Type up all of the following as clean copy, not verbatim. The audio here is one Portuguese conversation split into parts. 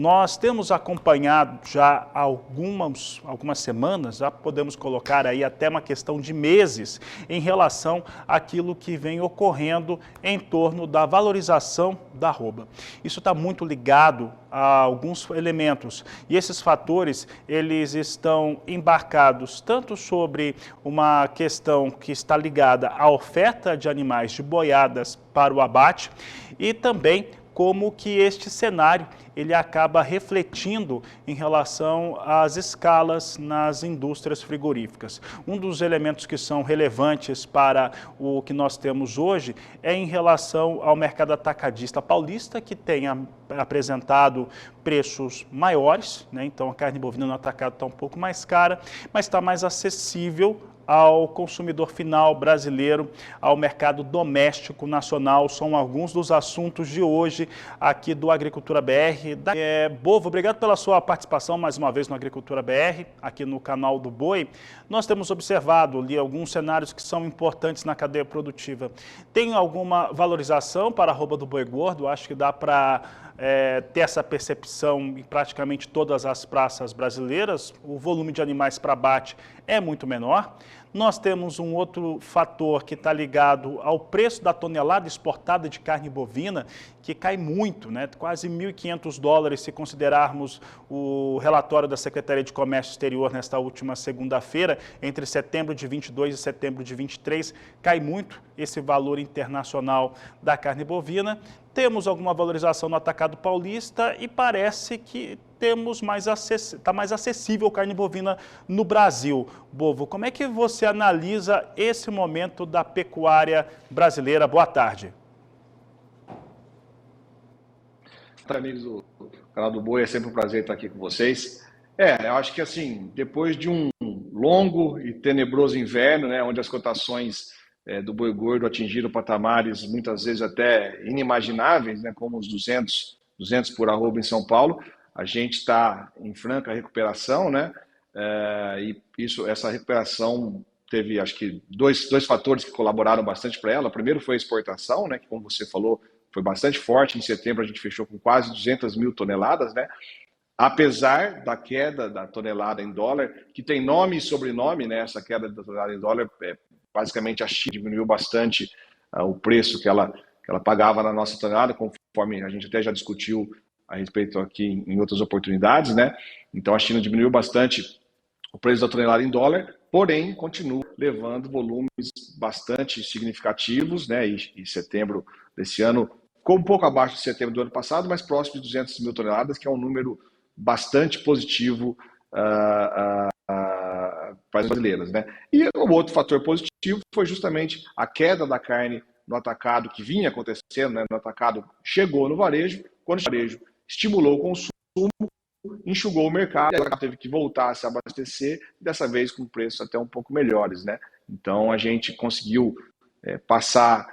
Nós temos acompanhado já há algumas semanas, já podemos colocar aí até uma questão de meses, em relação àquilo que vem ocorrendo em torno da valorização da arroba. Isso está muito ligado a alguns elementos, e esses fatores, eles estão embarcados tanto sobre uma questão que está ligada à oferta de animais de boiadas para o abate, e também como que este cenário ele acaba refletindo em relação às escalas nas indústrias frigoríficas. Um dos elementos que são relevantes para o que nós temos hoje é em relação ao mercado atacadista paulista, que tem apresentado preços maiores, né? Então a carne bovina no atacado está um pouco mais cara, mas está mais acessível ao consumidor final brasileiro, ao mercado doméstico nacional. São alguns dos assuntos de hoje aqui do Agricultura BR. Bovo, obrigado pela sua participação mais uma vez no Agricultura BR, aqui no canal do Boi. Nós temos observado ali alguns cenários que são importantes na cadeia produtiva. Tem alguma valorização para a arroba do boi gordo? Acho que dá para ter essa percepção em praticamente todas as praças brasileiras. O volume de animais para abate é muito menor. Nós temos um outro fator que está ligado ao preço da tonelada exportada de carne bovina, que cai muito, né? Quase $1.500 se considerarmos o relatório da Secretaria de Comércio Exterior nesta última segunda-feira, entre setembro de 22 e setembro de 23, cai muito esse valor internacional da carne bovina. Temos alguma valorização no atacado paulista e parece que está mais acessível a carne bovina no Brasil. Bovo, como é que você analisa esse momento da pecuária brasileira? Boa tarde. Amigos do canal do Boi, é sempre um prazer estar aqui com vocês. Eu acho que assim, depois de um longo e tenebroso inverno, né, onde as cotações do boi gordo atingiram patamares muitas vezes até inimagináveis, né, como os 200 por arroba em São Paulo, a gente está em franca recuperação, né, essa recuperação teve, acho que, dois fatores que colaboraram bastante para ela. O primeiro foi a exportação, né, que, como você falou, foi bastante forte. Em setembro a gente fechou com quase 200 mil toneladas, né? Apesar da queda da tonelada em dólar, que tem nome e sobrenome, né? Essa queda da tonelada em dólar, basicamente a China diminuiu bastante o preço que ela pagava na nossa tonelada, conforme a gente até já discutiu a respeito aqui em outras oportunidades, né? Então a China diminuiu bastante o preço da tonelada em dólar, porém continua levando volumes bastante significativos, né? E setembro desse ano ficou um pouco abaixo de setembro do ano passado, mas próximo de 200 mil toneladas, que é um número bastante positivo para as brasileiras, né? E o outro fator positivo foi justamente a queda da carne no atacado, que vinha acontecendo, né? No atacado chegou no varejo, quando o varejo estimulou o consumo, enxugou o mercado, ela teve que voltar a se abastecer, dessa vez com preços até um pouco melhores, né? Então a gente conseguiu passar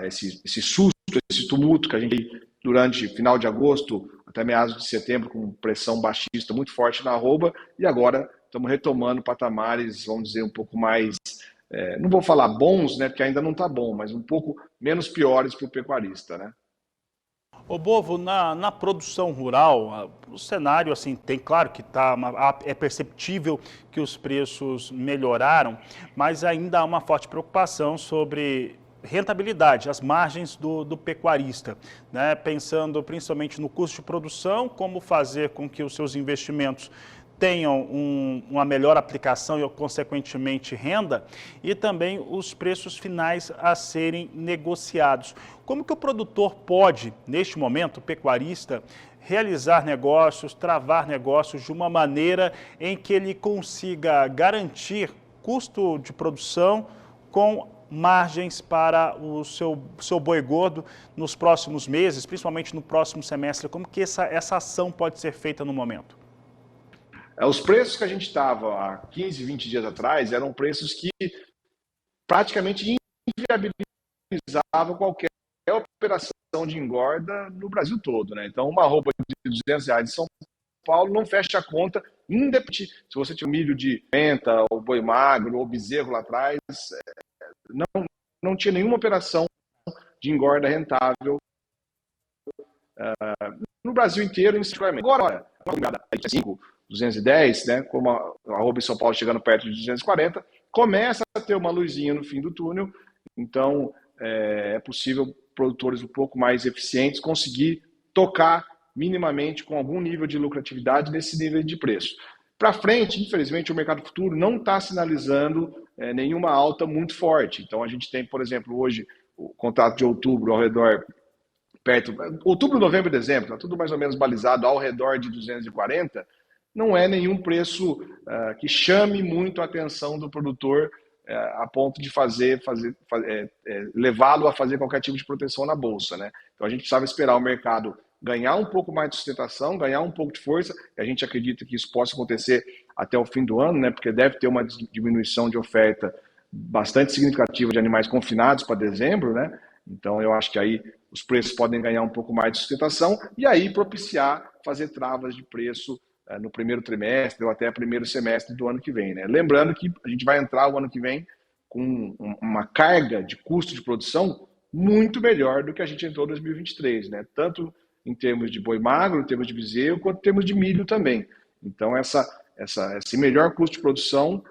esse susto, esse tumulto que a gente durante final de agosto até meados de setembro, com pressão baixista muito forte na arroba, e agora estamos retomando patamares, vamos dizer, um pouco mais, não vou falar bons, né, porque ainda não está bom, mas um pouco menos piores para o pecuarista, né? Ô Bovo, na produção rural, o cenário, assim, tem claro que é perceptível que os preços melhoraram, mas ainda há uma forte preocupação sobre rentabilidade, as margens do pecuarista, né? Pensando principalmente no custo de produção, como fazer com que os seus investimentos tenham uma melhor aplicação e, consequentemente, renda, e também os preços finais a serem negociados. Como que o produtor pode, neste momento, o pecuarista, realizar negócios, travar negócios de uma maneira em que ele consiga garantir custo de produção com margens para o seu boi gordo nos próximos meses, principalmente no próximo semestre? Como que essa ação pode ser feita no momento? Os preços que a gente estava há 15, 20 dias atrás eram preços que praticamente inviabilizavam qualquer operação de engorda no Brasil todo, né? Então, uma arroba de R$200 em São Paulo não fecha a conta, independente se você tinha milho de penta, ou boi magro, ou bezerro lá atrás, não tinha nenhuma operação de engorda rentável no Brasil inteiro, sinceramente. Agora, a 5, 210, né, como a arroba em São Paulo chegando perto de 240, começa a ter uma luzinha no fim do túnel, então é possível produtores um pouco mais eficientes conseguir tocar minimamente com algum nível de lucratividade nesse nível de preço. Para frente, infelizmente, o mercado futuro não está sinalizando nenhuma alta muito forte. Então, a gente tem, por exemplo, hoje, o contrato de outubro ao redor, perto, outubro, novembro e dezembro, está tudo mais ou menos balizado ao redor de 240, não é nenhum preço que chame muito a atenção do produtor a ponto de levá-lo a fazer qualquer tipo de proteção na bolsa, né? Então a gente precisava esperar o mercado ganhar um pouco mais de sustentação, ganhar um pouco de força, e a gente acredita que isso possa acontecer até o fim do ano, né? Porque deve ter uma diminuição de oferta bastante significativa de animais confinados para dezembro, né? Então eu acho que aí os preços podem ganhar um pouco mais de sustentação e aí propiciar fazer travas de preço no primeiro trimestre ou até primeiro semestre do ano que vem, né? Lembrando que a gente vai entrar o ano que vem com uma carga de custo de produção muito melhor do que a gente entrou em 2023, né? Tanto em termos de boi magro, em termos de bezerro, quanto em termos de milho também. Então, esse melhor custo de produção,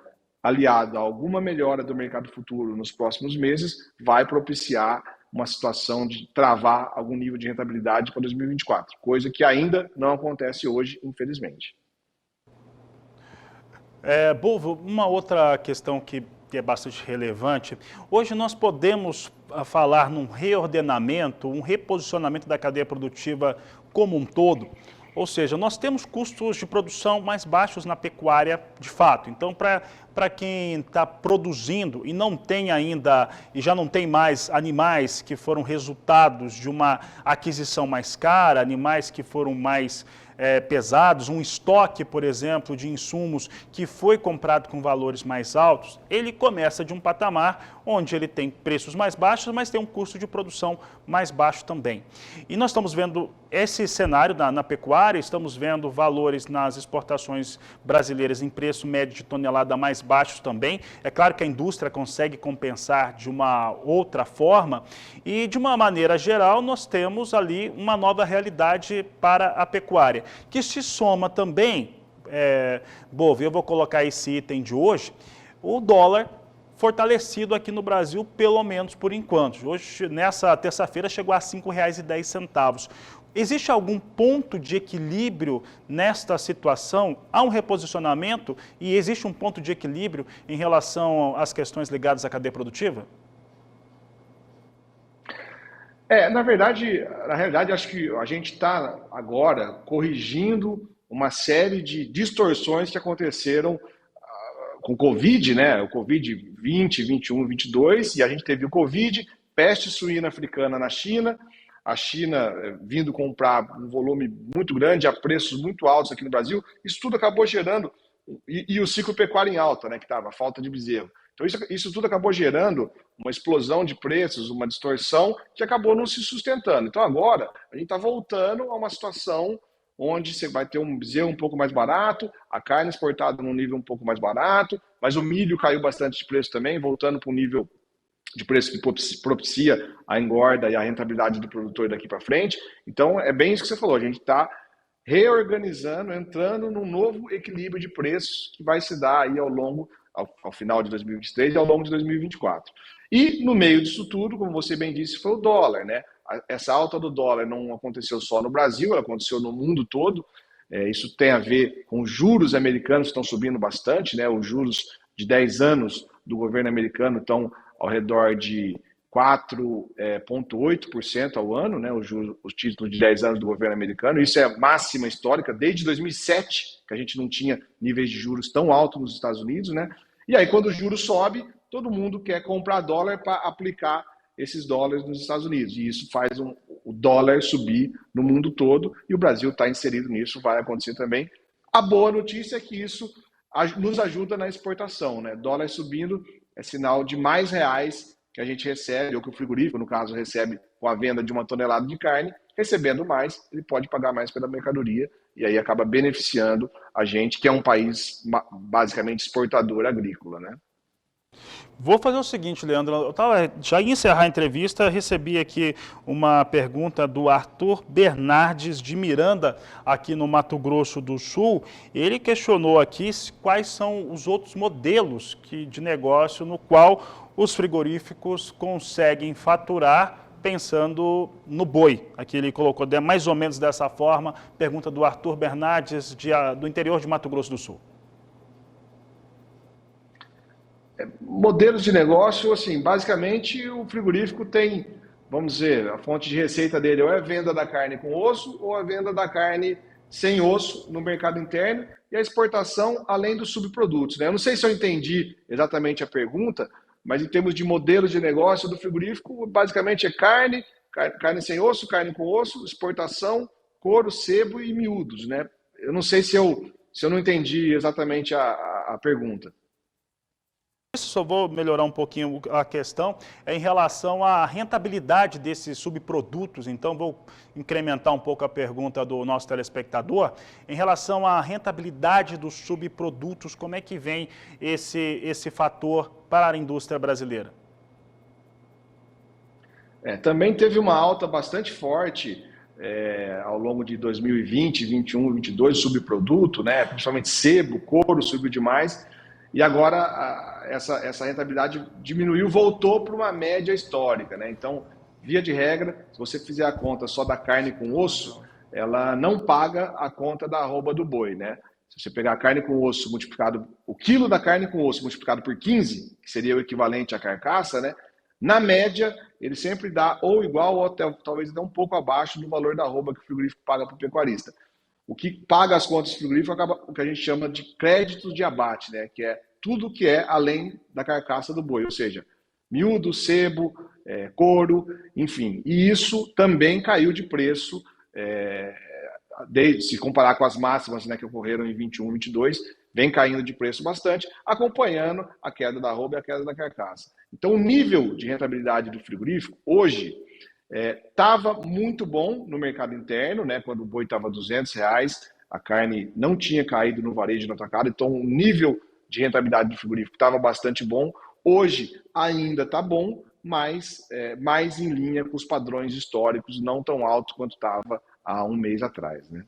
aliado a alguma melhora do mercado futuro nos próximos meses, vai propiciar uma situação de travar algum nível de rentabilidade para 2024, coisa que ainda não acontece hoje, infelizmente. Bolvo, uma outra questão que é bastante relevante, hoje nós podemos falar num reordenamento, um reposicionamento da cadeia produtiva como um todo. Ou seja, nós temos custos de produção mais baixos na pecuária de fato. Então, para quem está produzindo e não tem ainda, e já não tem mais animais que foram resultados de uma aquisição mais cara, animais que foram mais pesados, um estoque, por exemplo, de insumos que foi comprado com valores mais altos, ele começa de um patamar onde ele tem preços mais baixos, mas tem um custo de produção mais baixo também. E nós estamos vendo esse cenário na pecuária, estamos vendo valores nas exportações brasileiras em preço médio de tonelada mais baixos também. É claro que a indústria consegue compensar de uma outra forma e, de uma maneira geral, nós temos ali uma nova realidade para a pecuária, que se soma também, Bolvo, eu vou colocar esse item de hoje, o dólar fortalecido aqui no Brasil, pelo menos por enquanto. Hoje, nessa terça-feira, chegou a R$ 5,10. Existe algum ponto de equilíbrio nesta situação? Há um reposicionamento e existe um ponto de equilíbrio em relação às questões ligadas à cadeia produtiva? Na realidade, acho que a gente está agora corrigindo uma série de distorções que aconteceram com o Covid, né? O Covid 20, 21, 22, e a gente teve o Covid, peste suína africana na China, a China vindo comprar um volume muito grande a preços muito altos aqui no Brasil, isso tudo acabou gerando, e o ciclo pecuário em alta, né? Que estava, a falta de bezerro. Então isso tudo acabou gerando uma explosão de preços, uma distorção que acabou não se sustentando. Então agora a gente está voltando a uma situação onde você vai ter um bezerro um pouco mais barato, a carne exportada num nível um pouco mais barato, mas o milho caiu bastante de preço também, voltando para um nível de preço que propicia a engorda e a rentabilidade do produtor daqui para frente. Então é bem isso que você falou, a gente está reorganizando, entrando num novo equilíbrio de preços que vai se dar aí ao final de 2023 e ao longo de 2024. E no meio disso tudo, como você bem disse, foi o dólar, né? Essa alta do dólar não aconteceu só no Brasil, ela aconteceu no mundo todo. Isso tem a ver com os juros americanos que estão subindo bastante, né? Os juros de 10 anos do governo americano estão ao redor de 4,8% ao ano, né? Os títulos de 10 anos do governo americano. Isso é a máxima histórica desde 2007, que a gente não tinha níveis de juros tão altos nos Estados Unidos, né? E aí, quando o juros sobe, todo mundo quer comprar dólar para aplicar esses dólares nos Estados Unidos. E isso faz o dólar subir no mundo todo, e o Brasil está inserido nisso, vai acontecer também. A boa notícia é que isso nos ajuda na exportação, né? Dólar subindo é sinal de mais reais que a gente recebe, ou que o frigorífico, no caso, recebe com a venda de uma tonelada de carne. Recebendo mais, ele pode pagar mais pela mercadoria, e aí acaba beneficiando a gente, que é um país basicamente exportador agrícola, né? Vou fazer o seguinte, Leandro, já ia encerrar a entrevista, recebi aqui uma pergunta do Arthur Bernardes de Miranda, aqui no Mato Grosso do Sul. Ele questionou aqui quais são os outros modelos de negócio no qual os frigoríficos conseguem faturar pensando no boi. Aqui ele colocou mais ou menos dessa forma, pergunta do Arthur Bernardes, do interior de Mato Grosso do Sul. Modelos de negócio, assim, basicamente o frigorífico tem, vamos dizer, a fonte de receita dele ou é a venda da carne com osso ou a venda da carne sem osso no mercado interno e a exportação além dos subprodutos, né? Eu não sei se eu entendi exatamente a pergunta, mas em termos de modelos de negócio do frigorífico, basicamente é carne sem osso, carne com osso, exportação, couro, sebo e miúdos, né? Eu não sei se eu não entendi exatamente a pergunta. Só vou melhorar um pouquinho a questão em relação à rentabilidade desses subprodutos. Então, vou incrementar um pouco a pergunta do nosso telespectador. Em relação à rentabilidade dos subprodutos, como é que vem esse fator para a indústria brasileira? Também teve uma alta bastante forte ao longo de 2020, 21, 22, subproduto, né? Principalmente sebo, couro subiu demais. E agora essa rentabilidade diminuiu, voltou para uma média histórica, né? Então, via de regra, se você fizer a conta só da carne com osso, ela não paga a conta da arroba do boi, né? Se você pegar a carne com osso multiplicado, o quilo da carne com osso multiplicado por 15, que seria o equivalente à carcaça, né? Na média, ele sempre dá ou igual ou até, talvez até um pouco abaixo do valor da arroba que o frigorífico paga para o pecuarista. O que paga as contas do frigorífico acaba o que a gente chama de créditos de abate, né? Que é tudo que é além da carcaça do boi, ou seja, miúdo, sebo, couro, enfim. E isso também caiu de preço, se comparar com as máximas, né, que ocorreram em 21, 22, vem caindo de preço bastante, acompanhando a queda da arroba e a queda da carcaça. Então, o nível de rentabilidade do frigorífico, hoje, estava muito bom no mercado interno, né? Quando o boi estava R$ 200, a carne não tinha caído no varejo no atacado, então o nível de rentabilidade do frigorífico estava bastante bom. Hoje ainda está bom, mas mais em linha com os padrões históricos, não tão alto quanto estava há um mês atrás, né?